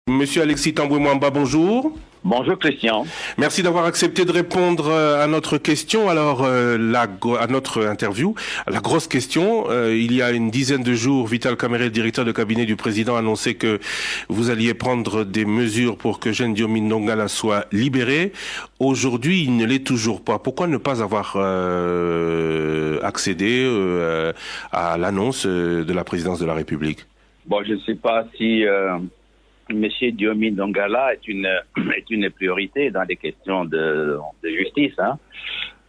Monsieur Alexis Tamboué-Mwamba, bonjour. Bonjour Christian. Merci d'avoir accepté de répondre à notre question. Alors, à notre interview, la grosse question. Il y a une dizaine de jours, Vital Kamerhe, le directeur de cabinet du président, a annoncé que vous alliez prendre des mesures pour que Jeune Diomi Ndongala soit libéré. Aujourd'hui, il ne l'est toujours pas. Pourquoi ne pas avoir accédé à l'annonce de la présidence de la République? Bon, je ne sais pas si Monsieur Diomi Ndongala est une priorité dans les questions de justice. Hein.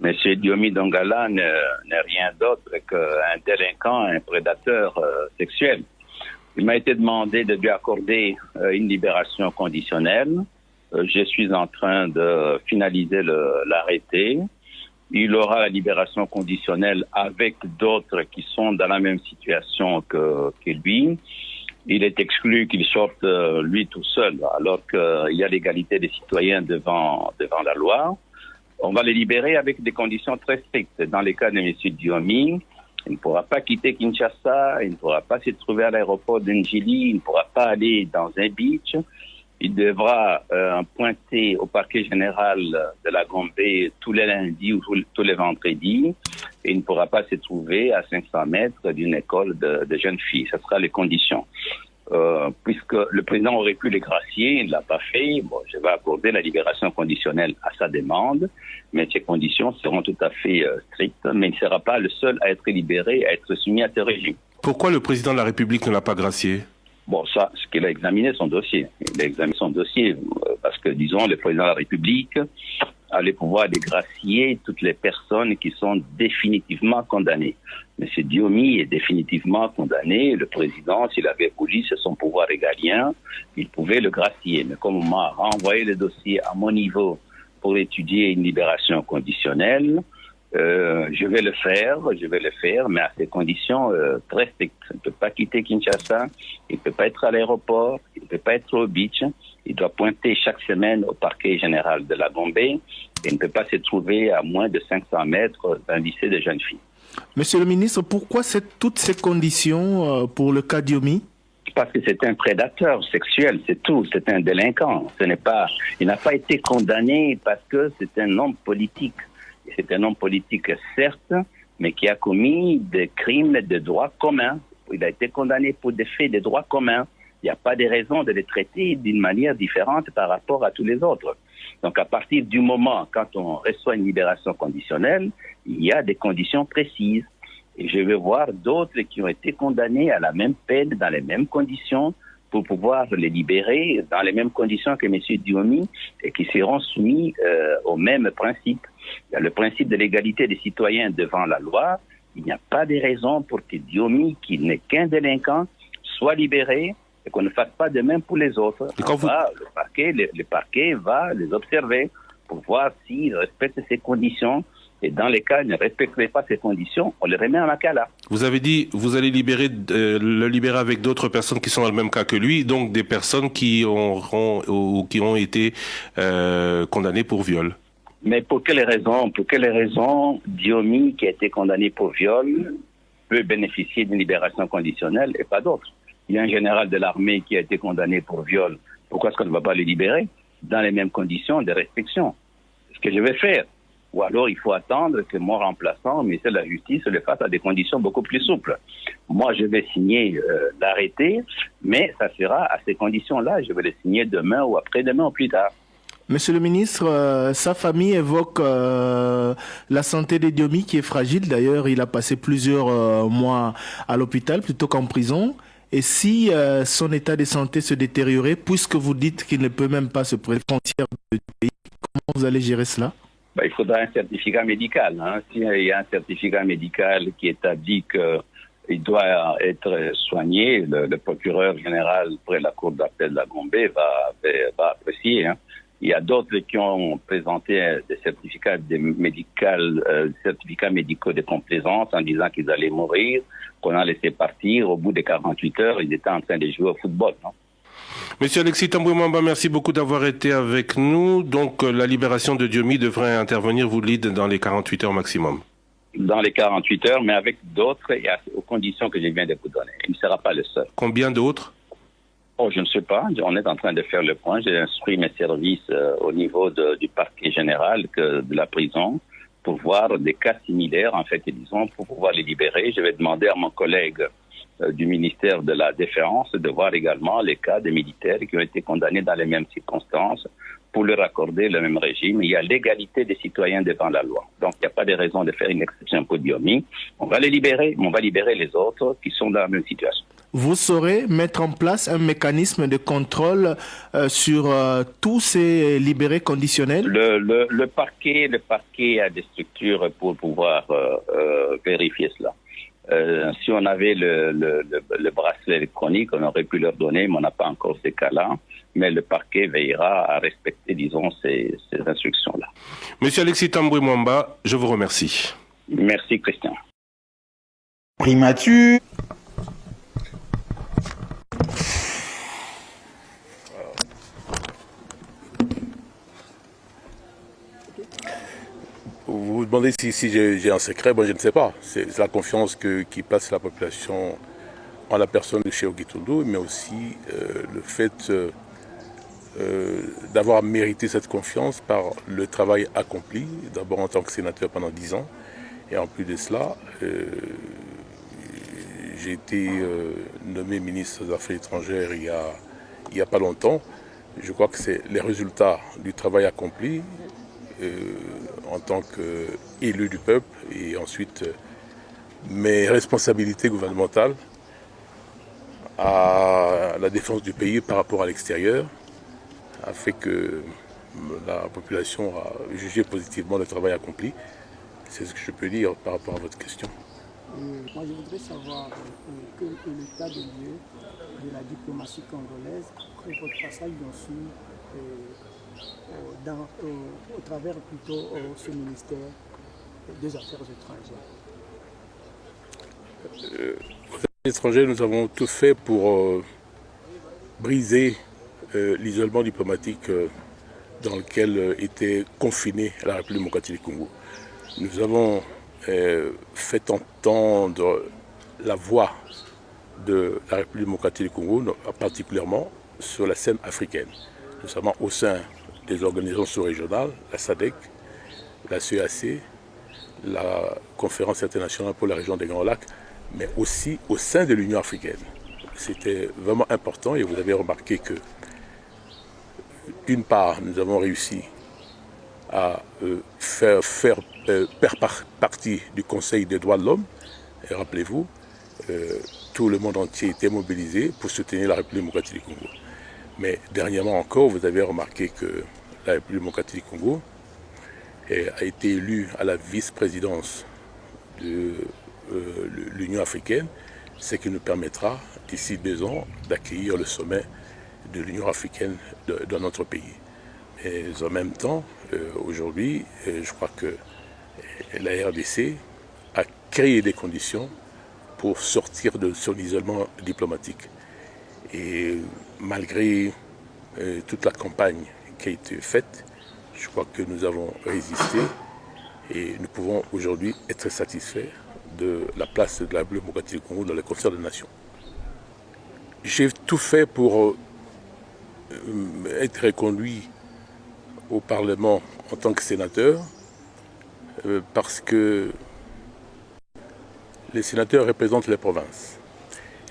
Monsieur Diomi Ndongala n'est rien d'autre qu'un délinquant, un prédateur sexuel. Il m'a été demandé de lui accorder une libération conditionnelle. Je suis en train de finaliser l'arrêté. Il aura la libération conditionnelle avec d'autres qui sont dans la même situation que lui. Il est exclu qu'il sorte lui tout seul, alors qu'il y a l'égalité des citoyens devant la loi. On va les libérer avec des conditions très strictes. Dans le cas de M. Diomi, il ne pourra pas quitter Kinshasa, il ne pourra pas se trouver à l'aéroport d'Njili, il ne pourra pas aller dans un beach. Il devra pointer au parquet général de la Gombe tous les lundis ou tous les vendredis. Et il ne pourra pas se trouver à 500 mètres d'une école de jeunes filles. Ce sera les conditions. Puisque le président aurait pu les gracier, il ne l'a pas fait. Bon, je vais accorder la libération conditionnelle à sa demande, mais ces conditions seront tout à fait strictes. Mais il ne sera pas le seul à être libéré, à être soumis à ce régime. Pourquoi le président de la République ne l'a pas gracié? Bon, ça, ce qu'il a examiné son dossier. Il a examiné son dossier parce que, disons, le président de la République allait pouvoir dégracier toutes les personnes qui sont définitivement condamnées. Monsieur Diomi est définitivement condamné. Le président, s'il avait voulu, c'est son pouvoir régalien, il pouvait le gracier. Mais comme on m'a renvoyé le dossier à mon niveau pour étudier une libération conditionnelle, je vais le faire, mais à ces conditions très strictes. Il ne peut pas quitter Kinshasa, il ne peut pas être à l'aéroport, il ne peut pas être au beach, il doit pointer chaque semaine au parquet général de la Gombe et il ne peut pas se trouver à moins de 500 mètres d'un lycée de jeunes filles. Monsieur le ministre, pourquoi toutes ces conditions pour le cas Diomi? Parce que c'est un prédateur sexuel, c'est tout, c'est un délinquant. Il n'a pas été condamné parce que c'est un homme politique. C'est un homme politique, certes, mais qui a commis des crimes de droit commun. Il a été condamné pour des faits de droit commun. Il n'y a pas de raison de les traiter d'une manière différente par rapport à tous les autres. Donc, à partir du moment, quand on reçoit une libération conditionnelle, il y a des conditions précises. Et je vais voir d'autres qui ont été condamnés à la même peine, dans les mêmes conditions, pour pouvoir les libérer dans les mêmes conditions que M. Diomi et qui seront soumis au même principe. Il y a le principe de l'égalité des citoyens devant la loi. Il n'y a pas de raison pour que Diomi, qui n'est qu'un délinquant, soit libéré et qu'on ne fasse pas de même pour les autres. Le parquet va les observer pour voir s'ils respectent ces conditions. Et dans les cas où ils ne respecteraient pas ces conditions, on les remet en Makala. Vous avez dit vous allez le libérer avec d'autres personnes qui sont dans le même cas que lui, donc des personnes qui ont été condamnées pour viol. Mais pour quelles raisons Diomi, qui a été condamné pour viol, peut bénéficier d'une libération conditionnelle et pas d'autres? Il y a un général de l'armée qui a été condamné pour viol. Pourquoi est-ce qu'on ne va pas le libérer dans les mêmes conditions de restriction? C'est ce que je vais faire. Ou alors il faut attendre que mon remplaçant, le ministère de la Justice, le fasse à des conditions beaucoup plus souples. Moi, je vais signer l'arrêté, mais ça sera à ces conditions-là. Je vais le signer demain ou après-demain ou plus tard. Monsieur le ministre, sa famille évoque la santé de Diomi qui est fragile. D'ailleurs, il a passé plusieurs mois à l'hôpital plutôt qu'en prison. Et si son état de santé se détériorait, puisque vous dites qu'il ne peut même pas se prendre aux frontières du pays, comment vous allez gérer cela? Il faudra un certificat médical. Hein. S'il y a un certificat médical qui établit qu'il doit être soigné, le procureur général près la cour d'appel de la Gombe va apprécier. Hein. Il y a d'autres qui ont présenté des certificats médicaux de complaisance en disant qu'ils allaient mourir, qu'on a laissé partir. Au bout de 48 heures, ils étaient en train de jouer au football. Non? Monsieur Alexis Tamboué-Mwamba, merci beaucoup d'avoir été avec nous. Donc, la libération de Diomi devrait intervenir, vous le dites, dans les 48 heures maximum. Dans les 48 heures, mais avec d'autres et aux conditions que je viens de vous donner. Il ne sera pas le seul. Combien d'autres? Oh, je ne sais pas. On est en train de faire le point. J'ai instruit mes services au niveau du parquet général de la prison pour voir des cas similaires, en fait, et disons, pour pouvoir les libérer. Je vais demander à mon collègue du ministère de la Défense de voir également les cas des militaires qui ont été condamnés dans les mêmes circonstances pour leur accorder le même régime. Il y a l'égalité des citoyens devant la loi. Donc, il n'y a pas de raison de faire une exception pour Diomi. On va les libérer, mais on va libérer les autres qui sont dans la même situation. Vous saurez mettre en place un mécanisme de contrôle sur tous ces libérés conditionnels? Le parquet a des structures pour pouvoir vérifier cela. Si on avait le bracelet électronique, on aurait pu leur donner, mais on n'a pas encore ces cas-là. Mais le parquet veillera à respecter, disons, ces instructions-là. Monsieur Alexis Tamboué Mwamba, je vous remercie. Merci, Christian. Primature. Vous vous demandez si j'ai un secret, moi je ne sais pas. C'est la confiance qui place la population en la personne de Shehu Gitondo, mais aussi le fait d'avoir mérité cette confiance par le travail accompli, d'abord en tant que sénateur pendant 10 ans, et en plus de cela, j'ai été nommé ministre des Affaires étrangères il y a pas longtemps. Je crois que c'est les résultats du travail accompli en tant qu'élu du peuple et ensuite mes responsabilités gouvernementales à la défense du pays par rapport à l'extérieur a fait que la population a jugé positivement le travail accompli. C'est ce que je peux dire par rapport à votre question. Moi, je voudrais savoir quel est l'état de lieu de la diplomatie congolaise après votre passage au travers plutôt ce ministère des Affaires étrangères. Aux Affaires étrangères, nous avons tout fait pour briser l'isolement diplomatique dans lequel était confinée la République démocratique du Congo. Nous avons fait entendre la voix de la République démocratique du Congo, particulièrement sur la scène africaine, notamment au sein des organisations sous-régionales, la SADC, la CEAC, la Conférence internationale pour la région des Grands Lacs, mais aussi au sein de l'Union africaine. C'était vraiment important et vous avez remarqué que, d'une part, nous avons réussi à faire partie du Conseil des droits de l'homme. Et rappelez-vous, tout le monde entier était mobilisé pour soutenir la République démocratique du Congo. Mais dernièrement encore, vous avez remarqué que la République démocratique du Congo a été élue à la vice-présidence de l'Union africaine, ce qui nous permettra, d'ici 2 ans, d'accueillir le sommet de l'Union africaine dans notre pays. Mais en même temps, aujourd'hui, je crois que la RDC a créé des conditions pour sortir de son isolement diplomatique. Et malgré toute la campagne qui a été faite, je crois que nous avons résisté et nous pouvons aujourd'hui être satisfaits de la place de la République démocratique du Congo dans le concert des nations. J'ai tout fait pour être reconduit au Parlement en tant que sénateur parce que les sénateurs représentent les provinces.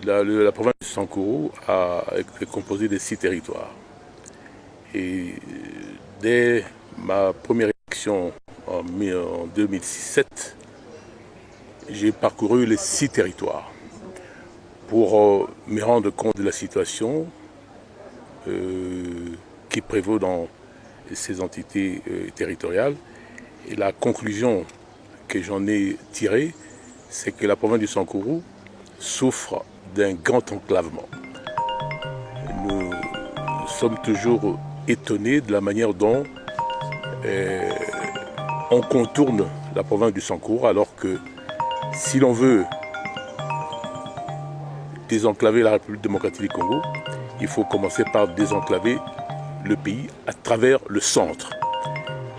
La province du Sankuru est composée de 6 territoires. Et dès ma première élection en 2007, j'ai parcouru les 6 territoires pour me rendre compte de la situation qui prévaut dans ces entités territoriales. Et la conclusion que j'en ai tirée, c'est que la province du Sankuru souffre d'un grand enclavement. Nous sommes toujours étonnés de la manière dont on contourne la province du Sankuru, alors que si l'on veut désenclaver la République démocratique du Congo, il faut commencer par désenclaver le pays à travers le centre.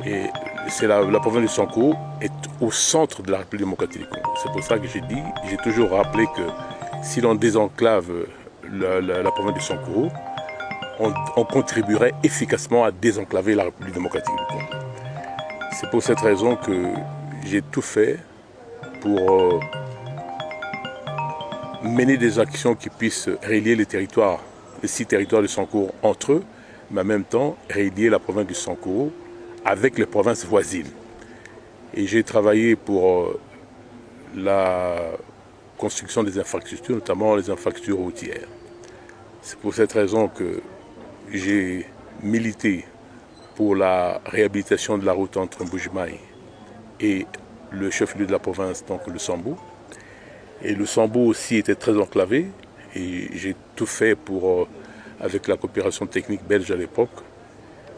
Et la province du Sankuru est au centre de la République démocratique du Congo. C'est pour ça que j'ai toujours rappelé que si l'on désenclave la province du Sankuru, on contribuerait efficacement à désenclaver la République démocratique du Congo. C'est pour cette raison que j'ai tout fait pour mener des actions qui puissent relier les 6 territoires du Sankuru entre eux, mais en même temps relier la province du Sankuru avec les provinces voisines. Et j'ai travaillé pour la construction des infrastructures, notamment les infrastructures routières. C'est pour cette raison que j'ai milité pour la réhabilitation de la route entre Mbujimayi et le chef-lieu de la province, donc le Sambou. Et le Sambou aussi était très enclavé et j'ai tout fait pour, avec la coopération technique belge à l'époque,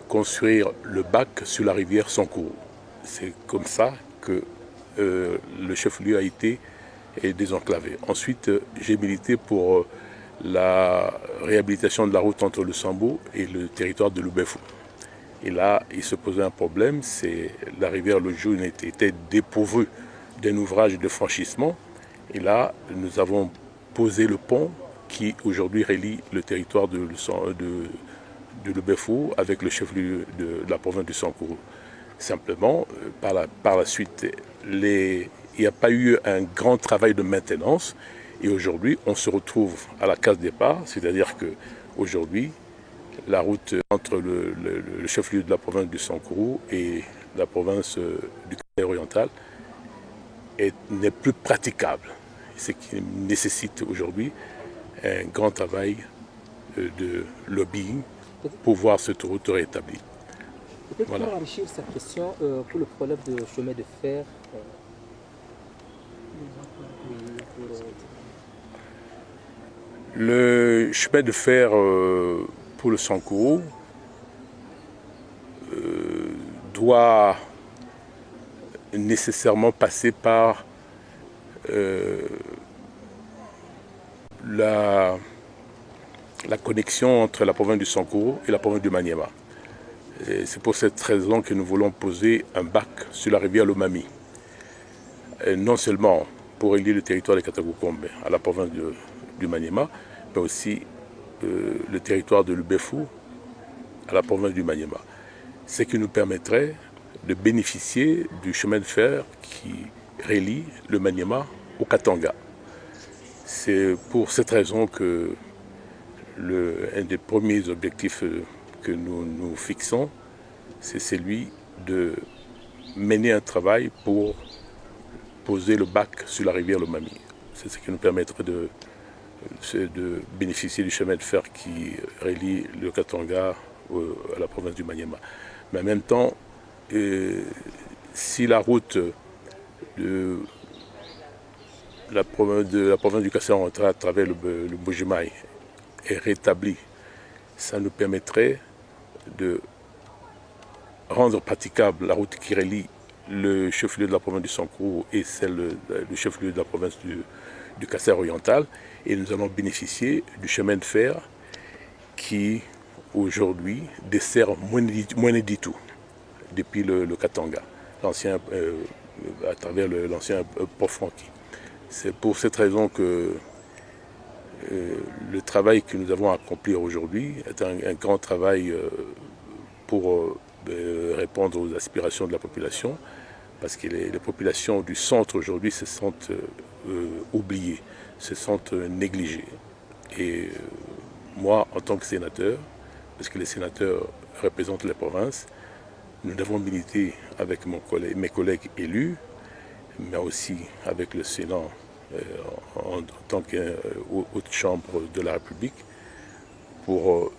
construire le bac sur la rivière Sankuru. C'est comme ça que le chef-lieu a été désenclavé. Ensuite, j'ai milité pour la réhabilitation de la route entre le Sambou et le territoire de Lubefou. Et là, il se posait un problème, c'est la rivière Lojou était dépourvue d'un ouvrage de franchissement. Et là, nous avons posé le pont qui aujourd'hui relie le territoire de Lubefou avec le chef-lieu de la province du Sankuru. Simplement, par la suite, il n'y a pas eu un grand travail de maintenance. Et aujourd'hui, on se retrouve à la case départ, c'est-à-dire qu'aujourd'hui, la route entre le chef-lieu de la province du Sankuru et la province du Kasai oriental n'est plus praticable. Ce qui nécessite aujourd'hui un grand travail de lobbying pour voir cette route rétablie. Peut-être voilà. Pour enrichir cette question, pour le problème de chemin de fer, le chemin de fer pour le Sankuru doit nécessairement passer par la connexion entre la province du Sankuru et la province du Maniema. C'est pour cette raison que nous voulons poser un bac sur la rivière Lomami. Non seulement pour relier le territoire de Katakokombe à la province du Maniema, mais aussi le territoire de Lubefou à la province du Maniema. Ce qui nous permettrait de bénéficier du chemin de fer qui relie le Maniema au Katanga. C'est pour cette raison que un des premiers objectifs que nous nous fixons, c'est celui de mener un travail pour poser le bac sur la rivière Lomami. C'est ce qui nous permettrait de bénéficier du chemin de fer qui relie le Katanga à la province du Maniema. Mais en même temps, si la route de la province du Kasai oriental à travers le Mbujimayi est rétablie, ça nous permettrait de rendre praticable la route qui relie le chef-lieu de la province du Sankuru et le chef-lieu de la province du Kasai oriental. Et nous allons bénéficier du chemin de fer qui, aujourd'hui, dessert Mweneditu depuis le Katanga, à travers l'ancien port Franqui. C'est pour cette raison que le travail que nous avons à accomplir aujourd'hui est un grand travail pour répondre aux aspirations de la population, parce que les populations du centre aujourd'hui se sentent oubliées, se sentent négligées. Et moi, en tant que sénateur, parce que les sénateurs représentent les provinces, nous devons militer avec mes collègues élus, mais aussi avec le Sénat en tant qu'haute chambre de la République, pour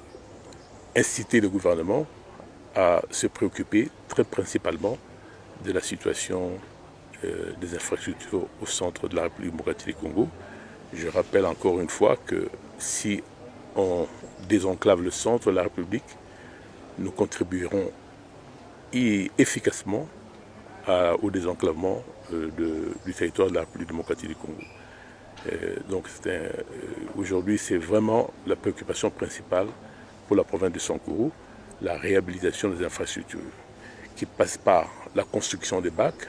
inciter le gouvernement à se préoccuper très principalement de la situation des infrastructures au centre de la République démocratique du Congo. Je rappelle encore une fois que si on désenclave le centre de la République, nous contribuerons efficacement au désenclavement du territoire de la République démocratique du Congo. Donc aujourd'hui, c'est vraiment la préoccupation principale pour la province de Sankuru, la réhabilitation des infrastructures, qui passe par la construction des bacs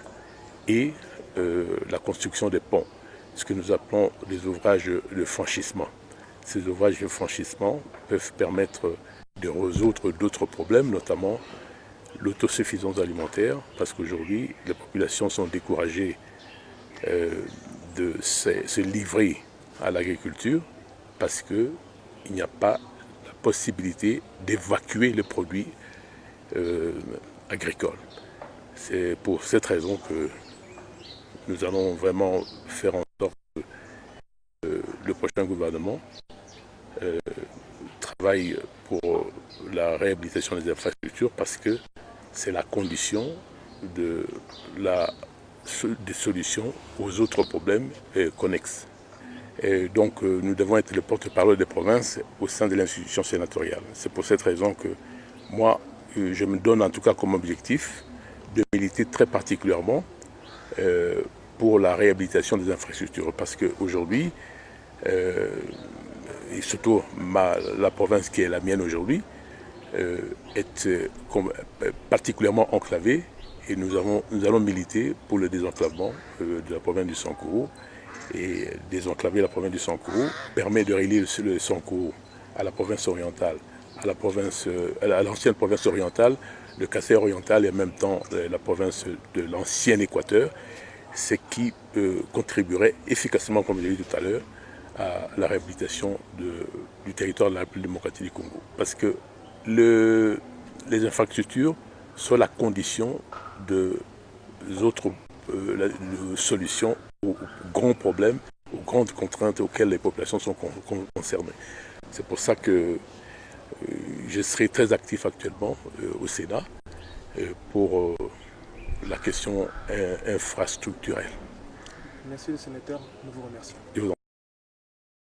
et la construction des ponts, ce que nous appelons des ouvrages de franchissement. ces ouvrages de franchissement peuvent permettre de résoudre d'autres problèmes, notamment l'autosuffisance alimentaire, parce qu'aujourd'hui, les populations sont découragées de se livrer à l'agriculture parce qu'il n'y a pas la possibilité d'évacuer les produits agricoles. C'est pour cette raison que nous allons vraiment faire en sorte que le prochain gouvernement travaille pour la réhabilitation des infrastructures, parce que c'est la condition des solutions aux autres problèmes connexes. Et donc nous devons être le porte-parole des provinces au sein de l'institution sénatoriale. C'est pour cette raison que moi, je me donne en tout cas comme objectif de militer très particulièrement pour la réhabilitation des infrastructures. Parce qu'aujourd'hui, et surtout la province qui est la mienne aujourd'hui, est particulièrement enclavée, et nous allons militer pour le désenclavement de la province du Sankourou. Et désenclaver la province du Sankourou permet de relier le Sankourou à la province orientale, à l'ancienne province orientale, le Kassai oriental et en même temps la province de l'ancien Équateur, ce qui contribuerait efficacement, comme je l'ai dit tout à l'heure, à la réhabilitation du territoire de la République démocratique du Congo. Parce que les infrastructures sont la condition de autres solutions aux grands problèmes, aux grandes contraintes auxquelles les populations sont concernées. C'est pour ça que je serai très actif actuellement au Sénat pour la question infrastructurelle. Monsieur le sénateur, nous vous remercions.